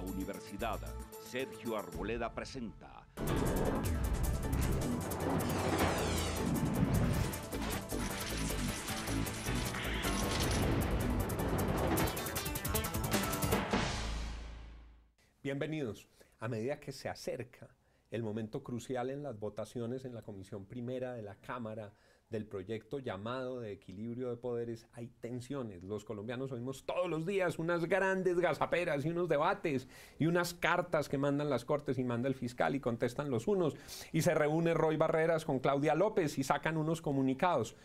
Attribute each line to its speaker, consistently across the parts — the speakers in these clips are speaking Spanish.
Speaker 1: Universidad Sergio Arboleda presenta
Speaker 2: Bienvenidos. A medida que se acerca el momento crucial en las votaciones en la Comisión Primera de la Cámara del proyecto llamado de equilibrio de poderes, hay tensiones. Los colombianos oímos todos los días unas grandes gazaperas y unos debates y unas cartas que mandan las Cortes y manda el fiscal y contestan los unos, y se reúne Roy Barreras con Claudia López y sacan unos comunicados.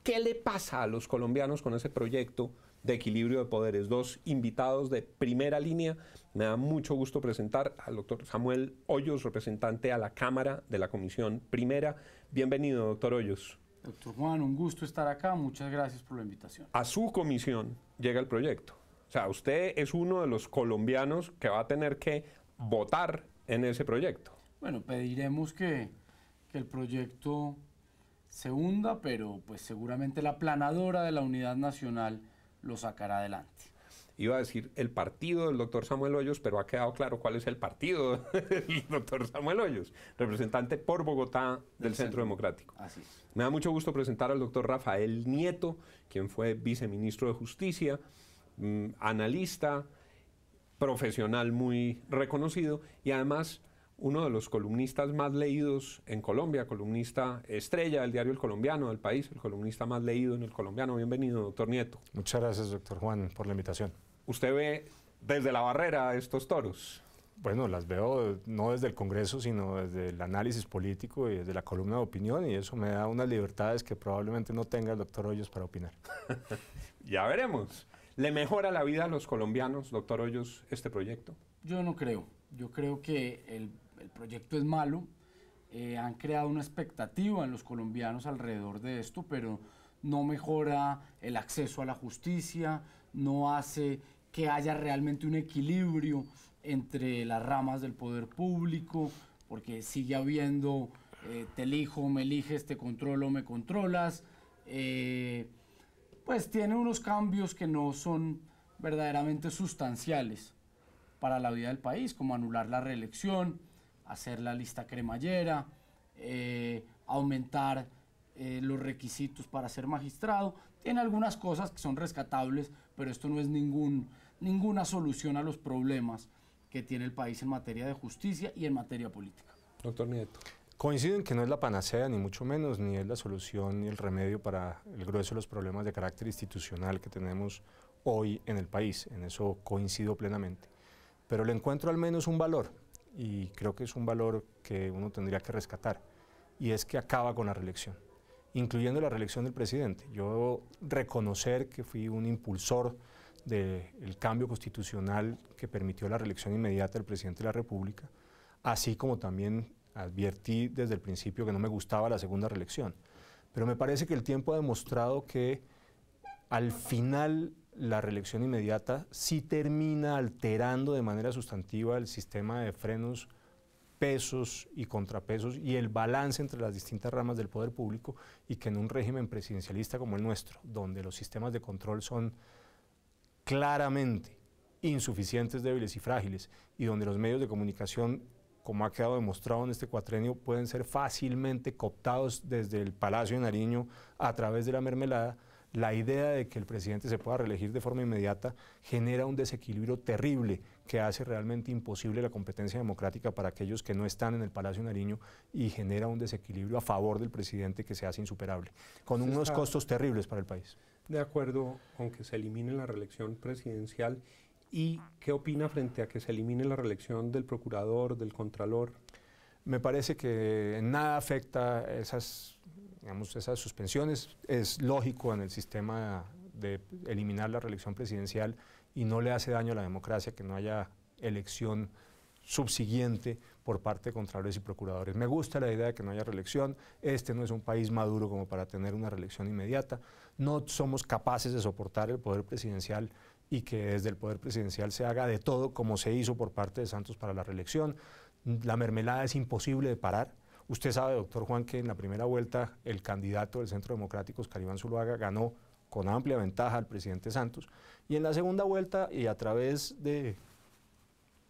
Speaker 2: ¿Qué le pasa a los colombianos con ese proyecto de equilibrio de poderes? Dos invitados de primera línea. Me da mucho gusto presentar al doctor Samuel Hoyos, representante a la Cámara de la Comisión Primera. Bienvenido, doctor Hoyos.
Speaker 3: Doctor Juan, un gusto estar acá. Muchas gracias por la invitación.
Speaker 2: A su comisión llega el proyecto. O sea, usted es uno de los colombianos que va a tener que votar en ese proyecto.
Speaker 3: Bueno, pediremos que el proyecto se hunda, pero pues seguramente la planadora de la Unidad Nacional lo sacará adelante.
Speaker 2: Iba a decir el partido del doctor Samuel Hoyos, pero ha quedado claro cuál es el partido del doctor Samuel Hoyos, representante por Bogotá del Centro Democrático.
Speaker 3: Así es.
Speaker 2: Me da mucho gusto presentar al doctor Rafael Nieto, quien fue viceministro de Justicia, analista, profesional muy reconocido y además uno de los columnistas más leídos en Colombia, columnista estrella del diario El Colombiano del país, el columnista más leído en El Colombiano. Bienvenido, doctor Nieto.
Speaker 4: Muchas gracias, doctor Juan, por la invitación.
Speaker 2: ¿Usted ve desde la barrera estos toros?
Speaker 4: Bueno, las veo no desde el Congreso, sino desde el análisis político y desde la columna de opinión, y eso me da unas libertades que probablemente no tenga el doctor Hoyos para opinar.
Speaker 2: Ya veremos. ¿Le mejora la vida a los colombianos, doctor Hoyos, este proyecto?
Speaker 3: Yo no creo. Yo creo que el proyecto es malo. Han creado una expectativa en los colombianos alrededor de esto, pero no mejora el acceso a la justicia, no hace que haya realmente un equilibrio entre las ramas del poder público, porque sigue habiendo te elijo, me eliges, te controlo, me controlas. Pues tiene unos cambios que no son verdaderamente sustanciales para la vida del país, como anular la reelección, hacer la lista cremallera, aumentar los requisitos para ser magistrado. Tiene algunas cosas que son rescatables, pero esto no es ninguna solución a los problemas que tiene el país en materia de justicia y en materia política.
Speaker 2: Doctor Nieto.
Speaker 4: Coincido en que no es la panacea, ni mucho menos, ni es la solución ni el remedio para el grueso de los problemas de carácter institucional que tenemos hoy en el país. En eso coincido plenamente. Pero le encuentro al menos un valor, y creo que es un valor que uno tendría que rescatar, y es que acaba con la reelección, incluyendo la reelección del presidente. Yo reconocer que fui un impulsor del cambio constitucional que permitió la reelección inmediata del presidente de la República, así como también advertí desde el principio que no me gustaba la segunda reelección. Pero me parece que el tiempo ha demostrado que al final la reelección inmediata sí termina alterando de manera sustantiva el sistema de frenos, pesos y contrapesos y el balance entre las distintas ramas del poder público, y que en un régimen presidencialista como el nuestro, donde los sistemas de control son claramente insuficientes, débiles y frágiles, y donde los medios de comunicación, como ha quedado demostrado en este cuatrenio, pueden ser fácilmente cooptados desde el Palacio de Nariño a través de la mermelada, la idea de que el presidente se pueda reelegir de forma inmediata genera un desequilibrio terrible que hace realmente imposible la competencia democrática para aquellos que no están en el Palacio de Nariño, y genera un desequilibrio a favor del presidente que se hace insuperable, con unos costos terribles para el país.
Speaker 2: De acuerdo con que se elimine la reelección presidencial. ¿Y qué opina frente a que se elimine la reelección del procurador, del contralor?
Speaker 4: Me parece que en nada afecta esas suspensiones. Es lógico en el sistema de eliminar la reelección presidencial, y no le hace daño a la democracia que no haya elección subsiguiente por parte de contralores y procuradores. Me gusta la idea de que no haya reelección. Este no es un país maduro como para tener una reelección inmediata. No somos capaces de soportar el poder presidencial, y que desde el poder presidencial se haga de todo, como se hizo por parte de Santos para la reelección. La mermelada es imposible de parar. Usted sabe, doctor Juan, que en la primera vuelta el candidato del Centro Democrático, Oscar Iván Zuluaga, ganó con amplia ventaja al presidente Santos, y en la segunda vuelta, y a través de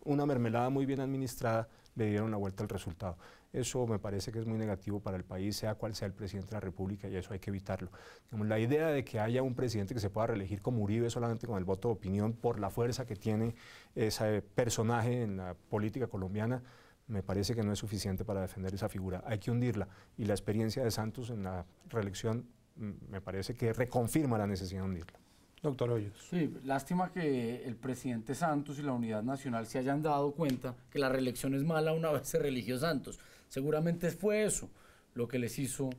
Speaker 4: una mermelada muy bien administrada, le dieron la vuelta al resultado. Eso me parece que es muy negativo para el país, sea cual sea el presidente de la República, y eso hay que evitarlo. Digamos, la idea de que haya un presidente que se pueda reelegir como Uribe solamente con el voto de opinión por la fuerza que tiene ese personaje en la política colombiana, me parece que no es suficiente para defender esa figura. Hay que hundirla, y la experiencia de Santos en la reelección me parece que reconfirma la necesidad de hundirla.
Speaker 2: Doctor Hoyos.
Speaker 3: Sí, lástima que el presidente Santos y la Unidad Nacional se hayan dado cuenta que la reelección es mala una vez se reeligió Santos. Seguramente fue eso lo que les hizo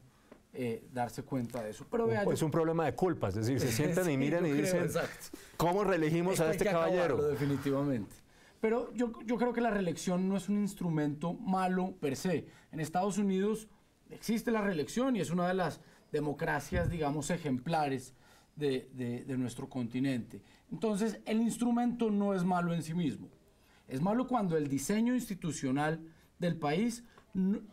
Speaker 3: darse cuenta de eso. Pero vea,
Speaker 4: es un problema de culpa, es decir, se sientan y miran y dicen,
Speaker 3: exacto,
Speaker 4: ¿cómo reelegimos a este caballero?
Speaker 3: Definitivamente. Pero yo creo que la reelección no es un instrumento malo per se. En Estados Unidos existe la reelección y es una de las democracias, digamos, ejemplares de nuestro continente. Entonces, el instrumento no es malo en sí mismo. Es malo cuando el diseño institucional del país,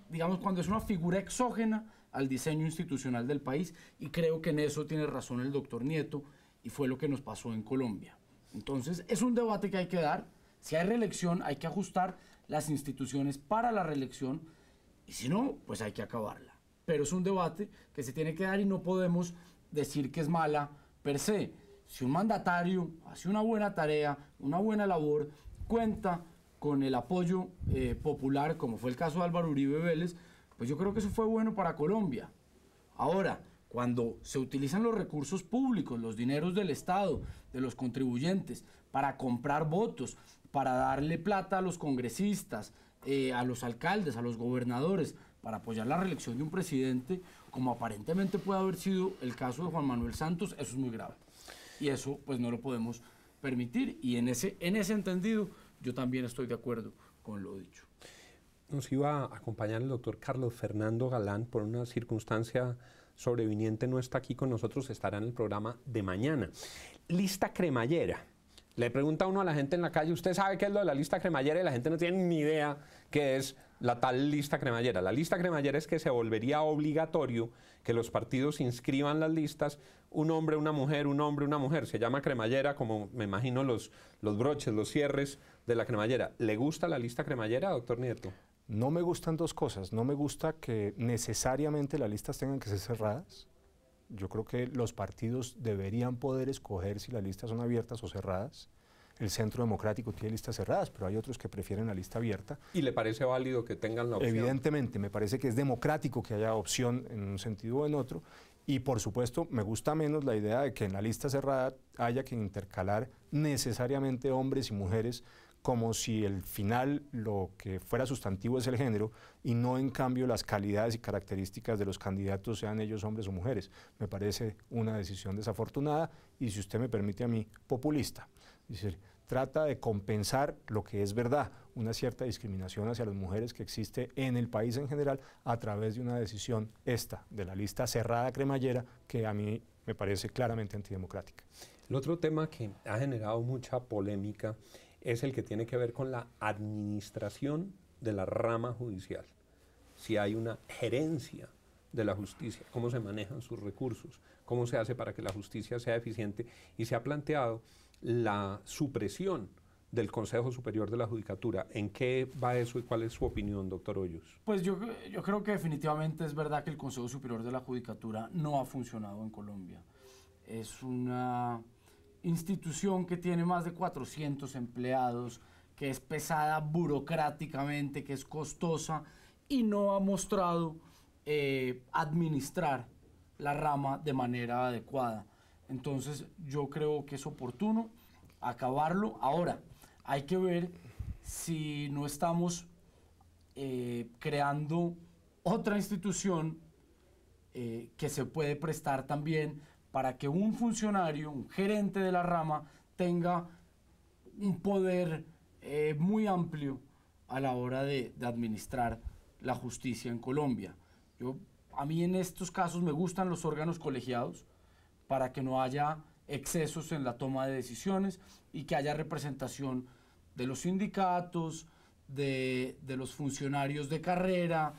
Speaker 3: digamos, cuando es una figura exógena al diseño institucional del país, y creo que en eso tiene razón el doctor Nieto, y fue lo que nos pasó en Colombia. Entonces, es un debate que hay que dar. Si hay reelección, hay que ajustar las instituciones para la reelección, y si no, pues hay que acabarla. Pero es un debate que se tiene que dar y no podemos decir que es mala per se. Si un mandatario hace una buena tarea, una buena labor, cuenta con el apoyo popular, como fue el caso de Álvaro Uribe Vélez, pues yo creo que eso fue bueno para Colombia. Ahora, cuando se utilizan los recursos públicos, los dineros del Estado, de los contribuyentes, para comprar votos, para darle plata a los congresistas, a los alcaldes, a los gobernadores, para apoyar la reelección de un presidente, como aparentemente puede haber sido el caso de Juan Manuel Santos, eso es muy grave. Y eso pues no lo podemos permitir, y en ese entendido yo también estoy de acuerdo con lo dicho.
Speaker 2: Nos iba a acompañar el doctor Carlos Fernando Galán. Por una circunstancia sobreviniente no está aquí con nosotros, estará en el programa de mañana. Lista cremallera. Le pregunta uno a la gente en la calle, ¿usted sabe qué es lo de la lista cremallera? Y la gente no tiene ni idea qué es la tal lista cremallera. La lista cremallera es que se volvería obligatorio que los partidos inscriban las listas un hombre, una mujer, un hombre, una mujer. Se llama cremallera, como me imagino los broches, los cierres de la cremallera. ¿Le gusta la lista cremallera, doctor Nieto?
Speaker 4: No me gustan dos cosas. No me gusta que necesariamente las listas tengan que ser cerradas. Yo creo que los partidos deberían poder escoger si las listas son abiertas o cerradas. El Centro Democrático tiene listas cerradas, pero hay otros que prefieren la lista abierta.
Speaker 2: ¿Y le parece válido que tengan la opción?
Speaker 4: Evidentemente, me parece que es democrático que haya opción en un sentido o en otro. Y por supuesto, me gusta menos la idea de que en la lista cerrada haya que intercalar necesariamente hombres y mujeres, como si el final lo que fuera sustantivo es el género y no en cambio las calidades y características de los candidatos sean ellos hombres o mujeres. Me parece una decisión desafortunada y, si usted me permite a mí, populista. Es decir, trata de compensar lo que es verdad, una cierta discriminación hacia las mujeres que existe en el país en general a través de una decisión esta, de la lista cerrada cremallera, que a mí me parece claramente antidemocrática.
Speaker 2: El otro tema que ha generado mucha polémica es el que tiene que ver con la administración de la rama judicial. Si hay una gerencia de la justicia, cómo se manejan sus recursos, cómo se hace para que la justicia sea eficiente, y se ha planteado la supresión del Consejo Superior de la Judicatura. ¿En qué va eso y cuál es su opinión, doctor Hoyos?
Speaker 3: Pues yo creo que definitivamente es verdad que el Consejo Superior de la Judicatura no ha funcionado en Colombia. Es una institución que tiene más de 400 empleados, que es pesada burocráticamente, que es costosa y no ha mostrado administrar la rama de manera adecuada. Entonces yo creo que es oportuno acabarlo. Ahora, hay que ver si no estamos creando otra institución que se puede prestar también para que un funcionario, un gerente de la rama, tenga un poder muy amplio a la hora de administrar la justicia en Colombia. A mí en estos casos me gustan los órganos colegiados para que no haya excesos en la toma de decisiones y que haya representación de los sindicatos, de los funcionarios de carrera,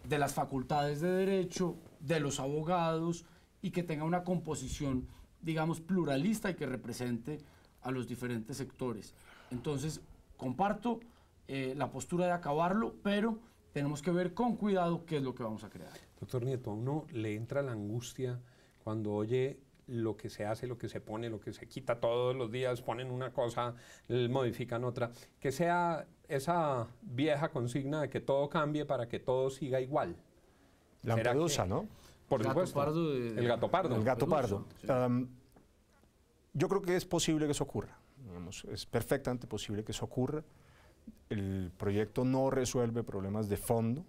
Speaker 3: de las facultades de derecho, de los abogados, y que tenga una composición, digamos, pluralista y que represente a los diferentes sectores. Entonces, comparto la postura de acabarlo, pero tenemos que ver con cuidado qué es lo que vamos a crear.
Speaker 2: Doctor Nieto, a uno le entra la angustia cuando oye lo que se hace, lo que se pone, lo que se quita todos los días, ponen una cosa, modifican otra, que sea esa vieja consigna de que todo cambie para que todo siga igual.
Speaker 4: Lampedusa, ¿no?
Speaker 2: Por supuesto. El gato pardo.
Speaker 4: El gato pardo. Sí. Yo creo que es posible que eso ocurra. Digamos, es perfectamente posible que eso ocurra. El proyecto no resuelve problemas de fondo,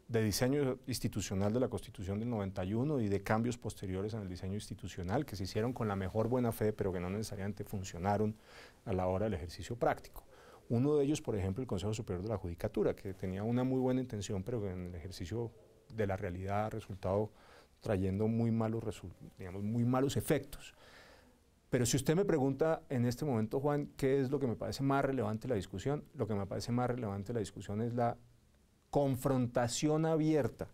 Speaker 4: de diseño institucional de la Constitución del 91 y de cambios posteriores en el diseño institucional que se hicieron con la mejor buena fe, pero que no necesariamente funcionaron a la hora del ejercicio práctico. Uno de ellos, por ejemplo, el Consejo Superior de la Judicatura, que tenía una muy buena intención, pero que en el ejercicio de la realidad ha resultado trayendo muy malos efectos. Pero si usted me pregunta en este momento, Juan, ¿qué es lo que me parece más relevante en la discusión? Lo que me parece más relevante en la discusión es la confrontación abierta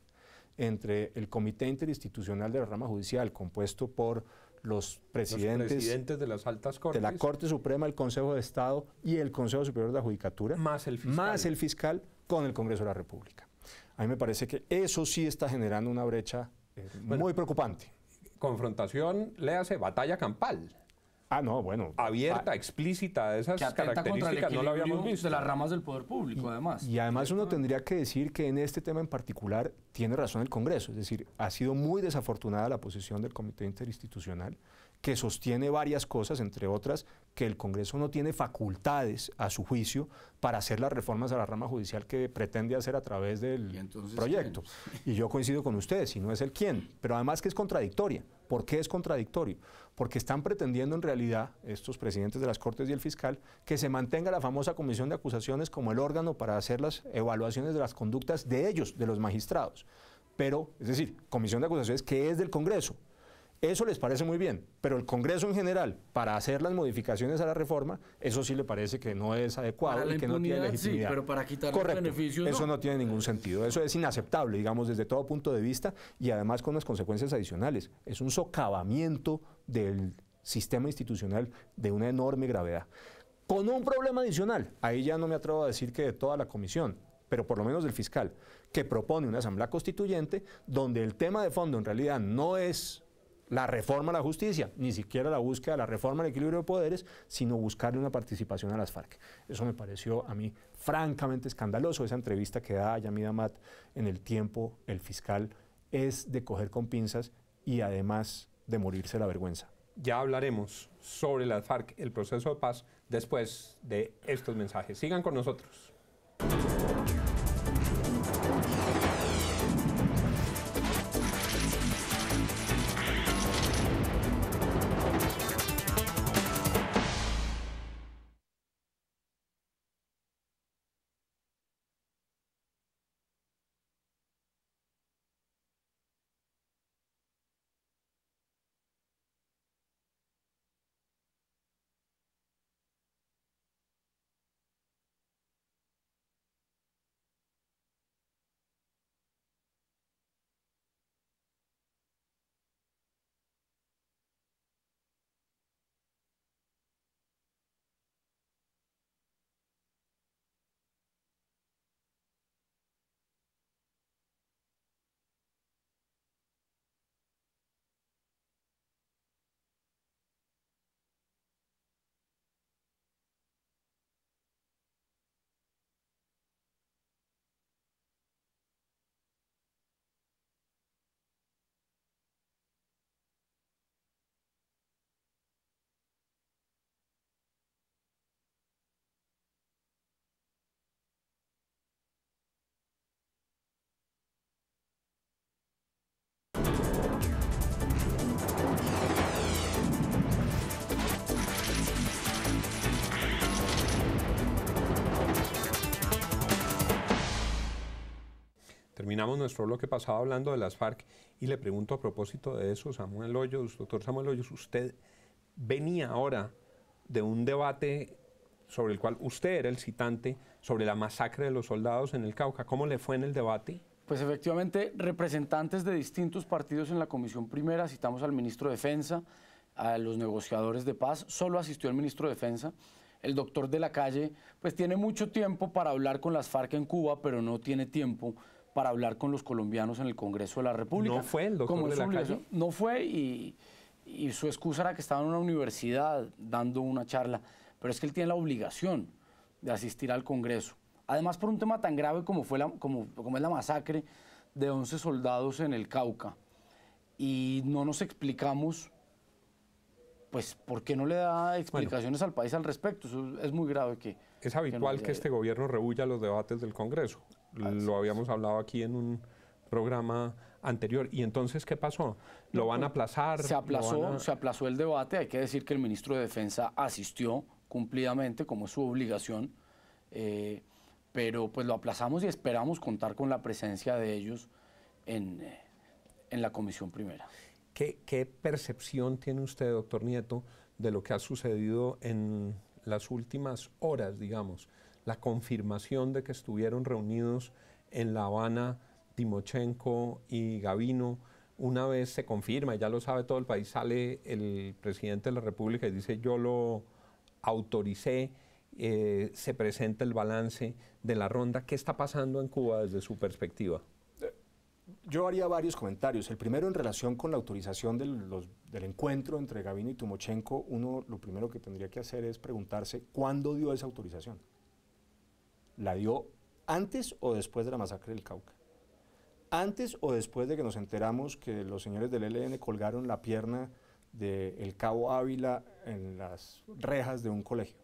Speaker 4: entre el Comité Interinstitucional de la Rama Judicial, compuesto por los presidentes
Speaker 2: de las altas cortes,
Speaker 4: de la Corte Suprema, el Consejo de Estado y el Consejo Superior de la Judicatura,
Speaker 2: más el
Speaker 4: fiscal con el Congreso de la República. A mí me parece que eso sí está generando una brecha muy preocupante.
Speaker 2: Confrontación, léase, batalla campal.
Speaker 4: Ah, no, bueno.
Speaker 2: Abierta, explícita, esas
Speaker 3: que atenta contra el
Speaker 2: características no lo habíamos visto.
Speaker 3: De las ramas del poder público, además.
Speaker 4: Y además uno tendría que decir que en este tema en particular tiene razón el Congreso, es decir, ha sido muy desafortunada la posición del Comité Interinstitucional, que sostiene varias cosas, entre otras, que el Congreso no tiene facultades, a su juicio, para hacer las reformas a la rama judicial que pretende hacer a través del proyecto. Y yo coincido con ustedes, si no es el quién, pero además que es contradictoria. ¿Por qué es contradictorio? Porque están pretendiendo en realidad, estos presidentes de las Cortes y el fiscal, que se mantenga la famosa comisión de acusaciones como el órgano para hacer las evaluaciones de las conductas de ellos, de los magistrados. Pero, es decir, comisión de acusaciones que es del Congreso. Eso les parece muy bien, pero el Congreso en general, para hacer las modificaciones a la reforma, eso sí le parece que no es adecuado y que no tiene legitimidad.
Speaker 3: Sí, pero para quitar los beneficios
Speaker 4: eso no tiene ningún sentido. Eso es inaceptable, digamos, desde todo punto de vista y además con unas consecuencias adicionales. Es un socavamiento del sistema institucional de una enorme gravedad. Con un problema adicional, ahí ya no me atrevo a decir que de toda la comisión, pero por lo menos del fiscal, que propone una asamblea constituyente donde el tema de fondo en realidad no es la reforma a la justicia, ni siquiera la búsqueda de la reforma al equilibrio de poderes, sino buscarle una participación a las FARC. Eso me pareció a mí francamente escandaloso. Esa entrevista que da Yamid Amat en El Tiempo, el fiscal, es de coger con pinzas y además de morirse la vergüenza.
Speaker 2: Ya hablaremos sobre las FARC, el proceso de paz, después de estos mensajes. Sigan con nosotros. Terminamos nuestro bloque pasado hablando de las FARC y le pregunto a propósito de eso, Samuel Hoyos, doctor Samuel Hoyos, usted venía ahora de un debate sobre el cual usted era el citante sobre la masacre de los soldados en el Cauca. ¿Cómo le fue en el debate?
Speaker 3: Pues efectivamente, representantes de distintos partidos en la Comisión Primera, citamos al ministro de Defensa, a los negociadores de paz, solo asistió el ministro de Defensa. el doctor de la calle pues tiene mucho tiempo para hablar con las FARC en Cuba, pero no tiene tiempo para hablar con los colombianos en el Congreso de la República.
Speaker 2: ¿No fue el doctor de la calle?
Speaker 3: No fue y su excusa era que estaba en una universidad dando una charla, pero es que él tiene la obligación de asistir al Congreso. Además, por un tema tan grave como es la masacre de 11 soldados en el Cauca. Y no nos explicamos, pues, ¿por qué no le da explicaciones al país al respecto? Eso es muy grave que...
Speaker 2: Es habitual que este gobierno rehuya los debates del Congreso. Lo habíamos hablado aquí en un programa anterior. ¿Y entonces qué pasó? ¿Lo van a aplazar?
Speaker 3: Se aplazó el debate. Hay que decir que el ministro de Defensa asistió cumplidamente, como es su obligación, pero pues lo aplazamos y esperamos contar con la presencia de ellos en la Comisión Primera.
Speaker 2: ¿Qué percepción tiene usted, doctor Nieto, de lo que ha sucedido en las últimas horas, digamos? La confirmación de que estuvieron reunidos en La Habana Timochenko y Gavino. Una vez se confirma, ya lo sabe todo el país, sale el presidente de la República y dice yo lo autoricé, se presenta el balance de la ronda. ¿Qué está pasando en Cuba desde su perspectiva?
Speaker 4: Yo haría varios comentarios. El primero, en relación con la autorización del encuentro entre Gavino y Timochenko, uno lo primero que tendría que hacer es preguntarse cuándo dio esa autorización. ¿La dio antes o después de la masacre del Cauca? ¿Antes o después de que nos enteramos que los señores del ELN colgaron la pierna del cabo Ávila en las rejas de un colegio?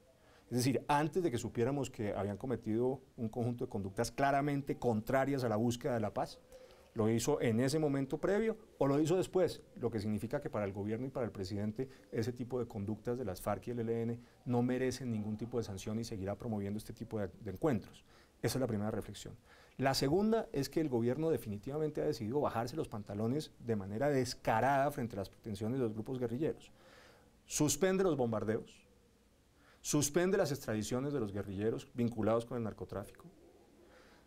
Speaker 4: Es decir, antes de que supiéramos que habían cometido un conjunto de conductas claramente contrarias a la búsqueda de la paz. ¿Lo hizo en ese momento previo o lo hizo después? Lo que significa que para el gobierno y para el presidente ese tipo de conductas de las FARC y el ELN no merecen ningún tipo de sanción y seguirá promoviendo este tipo de encuentros. Esa es la primera reflexión. La segunda es que el gobierno definitivamente ha decidido bajarse los pantalones de manera descarada frente a las pretensiones de los grupos guerrilleros. Suspende los bombardeos, suspende las extradiciones de los guerrilleros vinculados con el narcotráfico,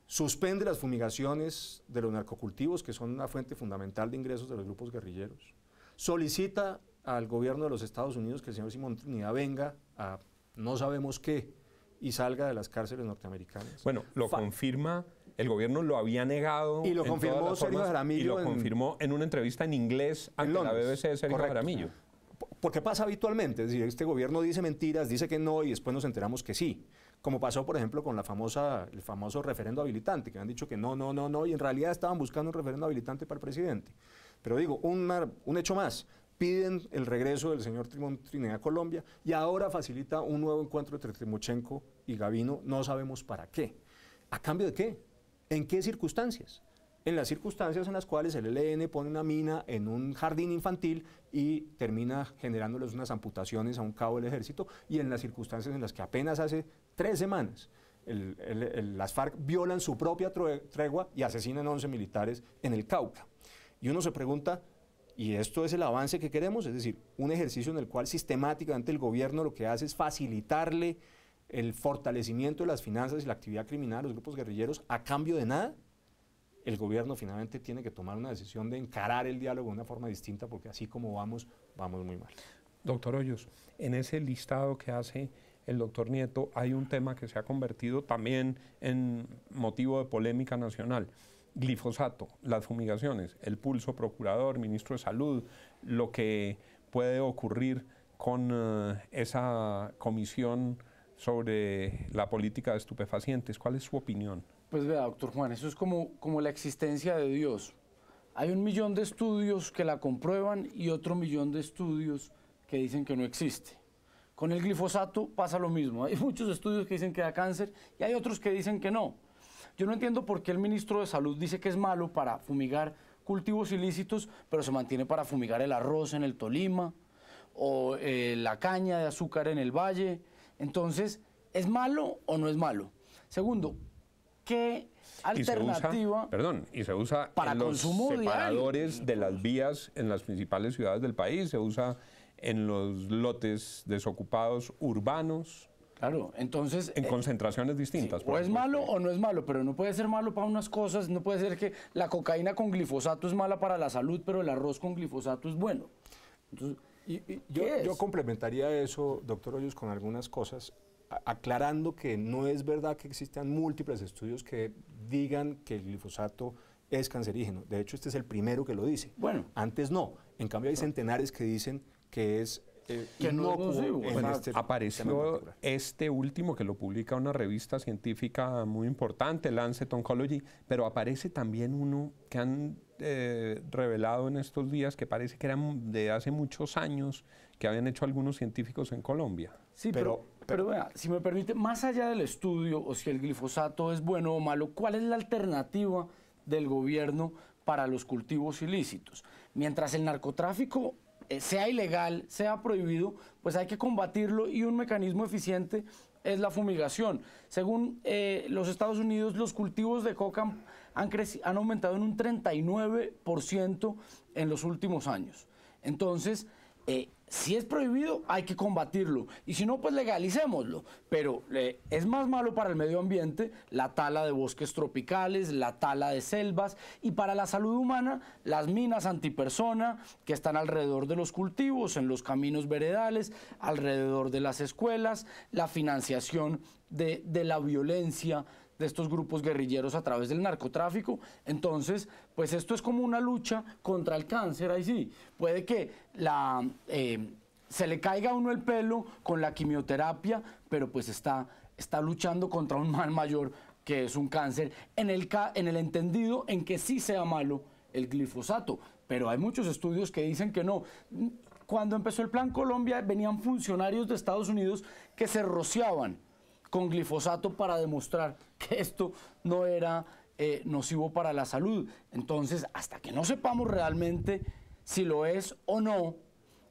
Speaker 4: suspende las fumigaciones de los narcocultivos, que son una fuente fundamental de ingresos de los grupos guerrilleros, solicita al gobierno de los Estados Unidos que el señor Simón Trinidad venga a no sabemos qué y salga de las cárceles norteamericanas.
Speaker 2: Bueno, lo confirma, el gobierno lo había negado.
Speaker 4: Y lo confirmó Sergio Jaramillo.
Speaker 2: Y lo confirmó en una entrevista en inglés ante la BBC de Sergio Jaramillo.
Speaker 4: Porque pasa habitualmente, es decir, este gobierno dice mentiras, dice que no y después nos enteramos que sí. Como pasó, por ejemplo, con el famoso referendo habilitante, que han dicho que no, y en realidad estaban buscando un referendo habilitante para el presidente. Pero digo, un hecho más, piden el regreso del señor Trinidad a Colombia y ahora facilita un nuevo encuentro entre Timochenko y Gavino, no sabemos para qué. ¿A cambio de qué? ¿En qué circunstancias? En las circunstancias en las cuales el ELN pone una mina en un jardín infantil y termina generándoles unas amputaciones a un cabo del ejército, y en las circunstancias en las que apenas hace 3 semanas las FARC violan su propia tregua y asesinan a 11 militares en el Cauca. Y uno se pregunta, ¿y esto es el avance que queremos? Es decir, un ejercicio en el cual sistemáticamente el gobierno lo que hace es facilitarle el fortalecimiento de las finanzas y la actividad criminal a los grupos guerrilleros a cambio de nada. El gobierno finalmente tiene que tomar una decisión de encarar el diálogo de una forma distinta, porque así como vamos muy mal.
Speaker 2: Doctor Hoyos, en ese listado que hace el doctor Nieto hay un tema que se ha convertido también en motivo de polémica nacional. Glifosato, las fumigaciones, el pulso procurador, ministro de Salud, lo que puede ocurrir con esa comisión sobre la política de estupefacientes. ¿Cuál es su opinión?
Speaker 3: Pues vea, doctor Juan, eso es como la existencia de Dios. Hay 1 millón de estudios que la comprueban y otro 1 millón de estudios que dicen que no existe. Con el glifosato pasa lo mismo. Hay muchos estudios que dicen que da cáncer y hay otros que dicen que no. Yo no entiendo por qué el ministro de Salud dice que es malo para fumigar cultivos ilícitos, pero se mantiene para fumigar el arroz en el Tolima o la caña de azúcar en el Valle. Entonces, ¿es malo o no es malo? Segundo, ¿qué alternativa?
Speaker 2: Y se usa
Speaker 3: para
Speaker 2: en los separadores de las vías en las principales ciudades del país, se usa en los lotes desocupados urbanos.
Speaker 3: Claro, entonces...
Speaker 2: En concentraciones distintas.
Speaker 3: Sí, o es malo o no es malo, pero no puede ser malo para unas cosas, no puede ser que la cocaína con glifosato es mala para la salud, pero el arroz con glifosato es bueno. Entonces,
Speaker 4: yo complementaría eso, doctor Hoyos, con algunas cosas. aclarando que no es verdad que existan múltiples estudios que digan que el glifosato es cancerígeno. De hecho, este es el primero que lo dice.
Speaker 3: Bueno.
Speaker 4: Antes no. En cambio, hay centenares que dicen que es
Speaker 3: que no es nocivo.
Speaker 2: Bueno, apareció este último que lo publica una revista científica muy importante, Lancet Oncology, pero aparece también uno que han revelado en estos días que parece que era de hace muchos años que habían hecho algunos científicos en Colombia.
Speaker 3: Sí, pero vea, si me permite, más allá del estudio o si el glifosato es bueno o malo, ¿cuál es la alternativa del gobierno para los cultivos ilícitos? Mientras el narcotráfico sea ilegal, sea prohibido, pues hay que combatirlo y un mecanismo eficiente es la fumigación. Según los Estados Unidos, los cultivos de coca han aumentado en un 39% en los últimos años. Entonces, si es prohibido, hay que combatirlo. Y si no, pues legalicémoslo. Pero es más malo para el medio ambiente la tala de bosques tropicales, la tala de selvas. Y para la salud humana, las minas antipersona que están alrededor de los cultivos, en los caminos veredales, alrededor de las escuelas, la financiación de la violencia de estos grupos guerrilleros a través del narcotráfico. Entonces, pues esto es como una lucha contra el cáncer, ahí sí. Puede que se le caiga a uno el pelo con la quimioterapia, pero pues está luchando contra un mal mayor que es un cáncer, en el entendido en que sí sea malo el glifosato. Pero hay muchos estudios que dicen que no. Cuando empezó el Plan Colombia, venían funcionarios de Estados Unidos que se rociaban con glifosato para demostrar que esto no era nocivo para la salud. Entonces, hasta que no sepamos realmente si lo es o no,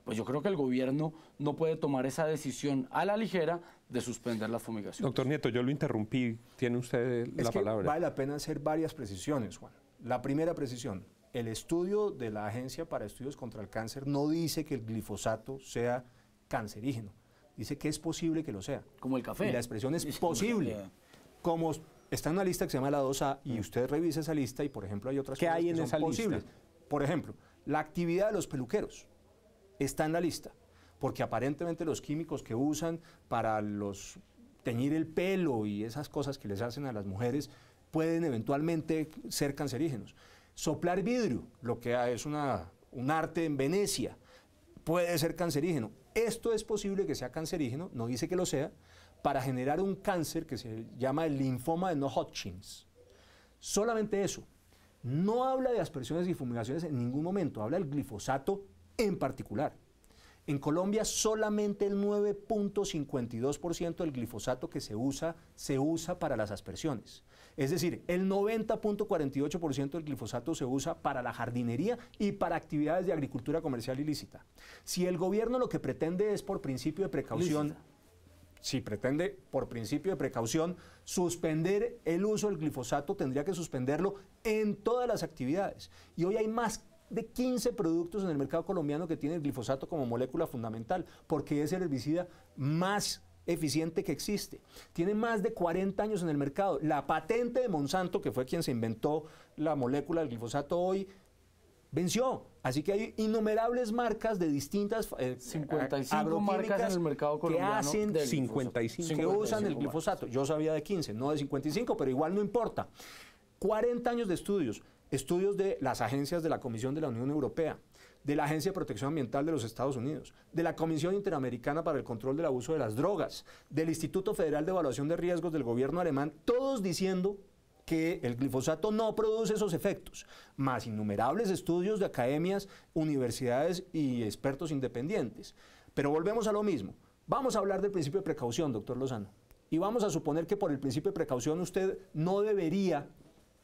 Speaker 3: pues yo creo que el gobierno no puede tomar esa decisión a la ligera de suspender la fumigación.
Speaker 2: Doctor Nieto, yo lo interrumpí. Tiene usted la palabra.
Speaker 4: Vale la pena hacer varias precisiones, Juan. La primera precisión, el estudio de la Agencia para Estudios contra el Cáncer no dice que el glifosato sea cancerígeno. Dice que es posible que lo sea.
Speaker 3: Como el café.
Speaker 4: Y la expresión es posible. Como está en una lista que se llama la 2A y usted revisa esa lista y, por ejemplo, hay otras cosas que son esa posibles. Lista? Por ejemplo, la actividad de los peluqueros está en la lista, porque aparentemente los químicos que usan para teñir el pelo y esas cosas que les hacen a las mujeres pueden eventualmente ser cancerígenos. Soplar vidrio, lo que es un arte en Venecia, puede ser cancerígeno. Esto es posible que sea cancerígeno, no dice que lo sea, para generar un cáncer que se llama el linfoma de No-Hodgkins. Solamente eso. No habla de aspersiones y fumigaciones en ningún momento, habla del glifosato en particular. En Colombia solamente el 9.52% del glifosato que se usa para las aspersiones. Es decir, el 90.48% del glifosato se usa para la jardinería y para actividades de agricultura comercial ilícita. Si el gobierno lo que pretende es por principio de precaución, si pretende por principio de precaución suspender el uso del glifosato, tendría que suspenderlo en todas las actividades. Y hoy hay más de 15 productos en el mercado colombiano que tienen el glifosato como molécula fundamental, porque es el herbicida más eficiente que existe. Tiene más de 40 años en el mercado. La patente de Monsanto, que fue quien se inventó la molécula del glifosato hoy, venció. Así que hay innumerables marcas de distintas
Speaker 3: 55 marcas en el mercado colombiano
Speaker 4: que hacen
Speaker 2: 55
Speaker 4: que usan el glifosato. Yo sabía de 15, no de 55, pero igual no importa. 40 años de estudios de las agencias de la Comisión de la Unión Europea, de la Agencia de Protección Ambiental de los Estados Unidos, de la Comisión Interamericana para el Control del Abuso de las Drogas, del Instituto Federal de Evaluación de Riesgos del gobierno alemán, todos diciendo que el glifosato no produce esos efectos, más innumerables estudios de academias, universidades y expertos independientes. Pero volvemos a lo mismo. Vamos a hablar del principio de precaución, doctor Lozano, y vamos a suponer que por el principio de precaución usted no debería,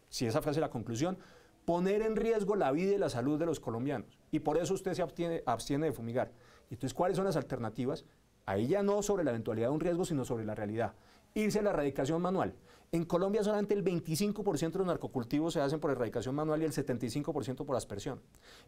Speaker 4: si esa fuese la conclusión, poner en riesgo la vida y la salud de los colombianos. Y por eso usted se abstiene de fumigar. Entonces, ¿cuáles son las alternativas? Ahí ya no sobre la eventualidad de un riesgo, sino sobre la realidad. Irse a la erradicación manual. En Colombia solamente el 25% de los narcocultivos se hacen por erradicación manual y el 75% por aspersión.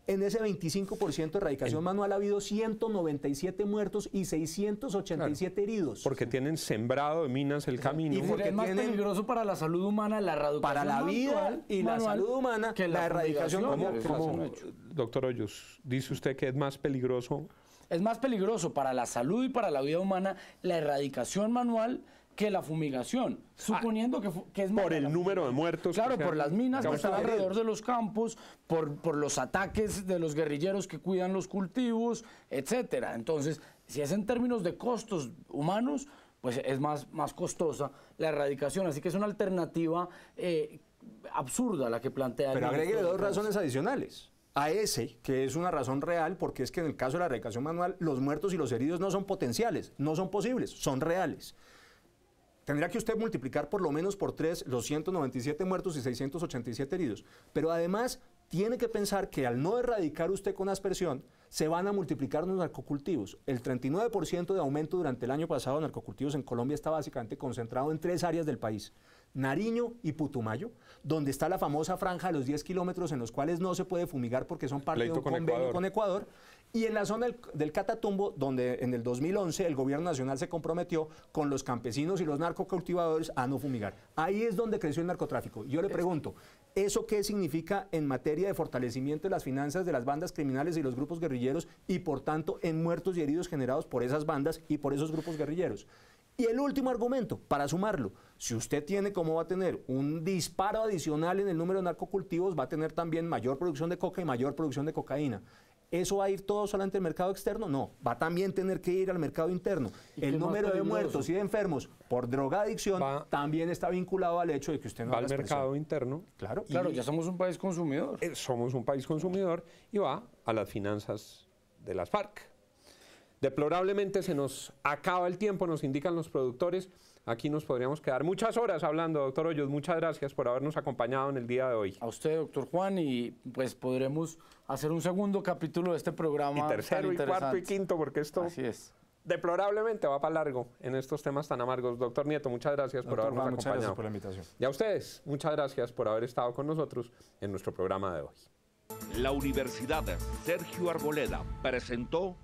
Speaker 4: En ese 25% de erradicación manual ha habido 197 muertos y 687 heridos.
Speaker 2: Porque tienen sembrado de minas el camino.
Speaker 3: Y porque es más peligroso para la salud humana la erradicación
Speaker 4: para la vida y la salud humana
Speaker 3: que
Speaker 4: la erradicación
Speaker 2: manual. Doctor Hoyos, dice usted que es más peligroso
Speaker 3: Es más peligroso para la salud y para la vida humana la erradicación manual que la fumigación, suponiendo que es
Speaker 2: por el número de muertos.
Speaker 3: Claro, por las minas que están alrededor de los campos, por los ataques de los guerrilleros que cuidan los cultivos, etcétera. Entonces, si es en términos de costos humanos, pues es más costosa la erradicación. Así que es una alternativa absurda la que plantea.
Speaker 4: Pero agréguele dos razones adicionales a ese, que es una razón real, porque es que en el caso de la erradicación manual, los muertos y los heridos no son potenciales, no son posibles, son reales. Tendrá que usted multiplicar por lo menos por 3 los 197 muertos y 687 heridos. Pero además tiene que pensar que al no erradicar usted con aspersión, se van a multiplicar los narcocultivos. El 39% de aumento durante el año pasado de narcocultivos en Colombia está básicamente concentrado en 3 áreas del país. Nariño y Putumayo, donde está la famosa franja de los 10 kilómetros en los cuales no se puede fumigar porque son parte de un convenio con Ecuador. Y en la zona del Catatumbo, donde en el 2011 el gobierno nacional se comprometió con los campesinos y los narcocultivadores a no fumigar. Ahí es donde creció el narcotráfico. Yo le pregunto, ¿eso qué significa en materia de fortalecimiento de las finanzas de las bandas criminales y los grupos guerrilleros y por tanto en muertos y heridos generados por esas bandas y por esos grupos guerrilleros? Y el último argumento, para sumarlo, si usted tiene como va a tener un disparo adicional en el número de narcocultivos, va a tener también mayor producción de coca y mayor producción de cocaína. ¿Eso va a ir todo solamente al mercado externo? No, va a también tener que ir al mercado interno. El número de muertos y de enfermos por drogadicción también está vinculado al hecho de que usted no
Speaker 2: va al mercado interno.
Speaker 3: Claro, ya somos un país consumidor.
Speaker 2: Somos un país consumidor y va a las finanzas de las FARC. Deplorablemente se nos acaba el tiempo, nos indican los productores. Aquí nos podríamos quedar muchas horas hablando, doctor Hoyos. Muchas gracias por habernos acompañado en el día de hoy.
Speaker 3: A usted, doctor Juan, y pues podremos hacer un segundo capítulo de este programa.
Speaker 2: Y tercero, y cuarto, y quinto, porque esto
Speaker 3: así es.
Speaker 2: Deplorablemente va para largo en estos temas tan amargos. Doctor Nieto, muchas gracias por habernos acompañado.
Speaker 4: Muchas gracias por la invitación.
Speaker 2: Y a ustedes, muchas gracias por haber estado con nosotros en nuestro programa de hoy.
Speaker 1: La Universidad Sergio Arboleda presentó